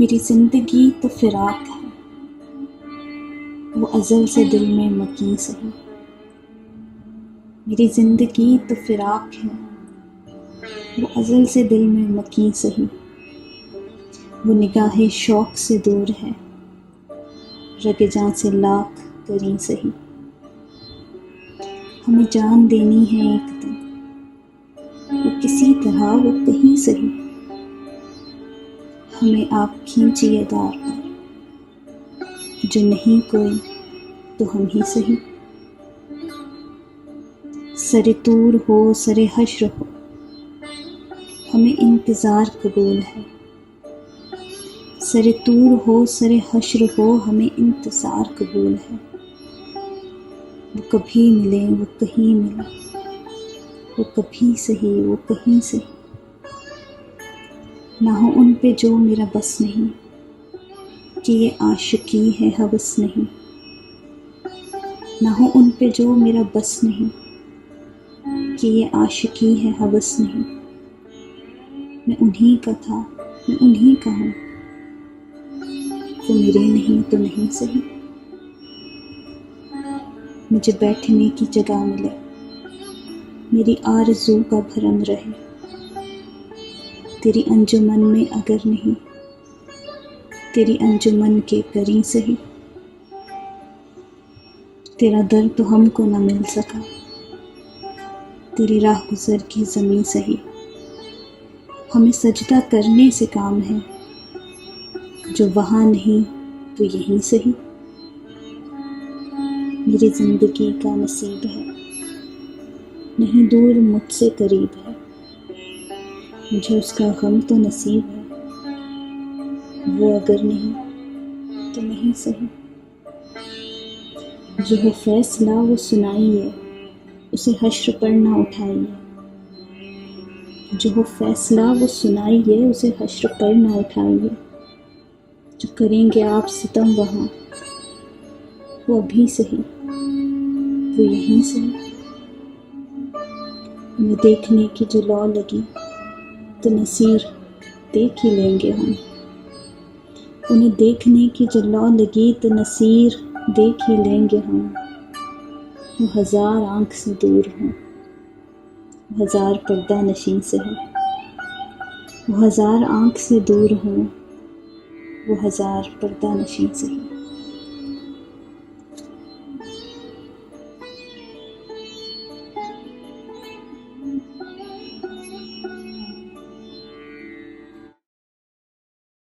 میری زندگی تو فراق ہے، وہ ازل سے دل میں مکیں سہی۔ میری زندگی تو فراق ہے، وہ ازل سے دل میں مکیں سہی۔ وہ نگاہ شوق سے دور ہے، رگ جاں سے لاکھ کریں سہی۔ ہمیں جان دینی ہے ایک دن، وہ کسی طرح وہ کہیں سہی۔ ہمیں آپ کھینچیے دار پر، جو نہیں کوئی تو ہم ہی سہی۔ سر طور ہو سر حشر ہو، ہمیں انتظار قبول ہے۔ سر طور ہو سر حشر ہو، ہمیں انتظار قبول ہے۔ وہ کبھی ملیں وہ کہیں ملیں، وہ کبھی سہی وہ کہیں سہی۔ نہ ہو ان پہ جو میرا بس نہیں، کہ یہ عاشقی ہے ہوس نہیں۔ نہ ہو ان پہ جو میرا بس نہیں، کہ یہ عاشقی ہے ہوس نہیں۔ میں انہی کا تھا میں انہی کا ہوں، وہ میرے نہیں تو نہیں سہی۔ مجھے بیٹھنے کی جگہ ملے، میری آرزو کا بھرم رہے۔ تیری انجمن میں اگر نہیں، تیری انجمن کے کریں سہی۔ تیرا در تو ہم کو نہ مل سکا، تیری راہ گزر کی زمیں سہی۔ ہمیں سجدہ کرنے سے کام ہے، جو وہاں نہیں تو یہیں سہی۔ میری زندگی کا نصیب ہے، نہیں دور مجھ سے قریب ہے۔ مجھے اس کا غم تو نصیب ہے، وہ اگر نہیں تو نہیں سہی۔ جو ہو فیصلہ وہ سنائیے، اسے حشر پر نہ اٹھائیے۔ جو ہو فیصلہ وہ سنائیے، اسے حشر پر نہ اٹھائیے۔ جو کریں گے آپ ستم وہاں، وہ ابھی سہی وہ یہیں سہی۔ انہیں دیکھنے کی جو لو لگی تو نصیر دیکھ ہی لیں گے ہم۔ انہیں دیکھنے کی جو لو لگی تو نصیر دیکھ ہی لیں گے ہم۔ وہ ہزار آنکھ سے دور ہوں، وہ ہزار پردہ نشیں سے ہے۔ وہ ہزار آنکھ سے دور ہوں، وہ ہزار پردہ نشیں سے ہے۔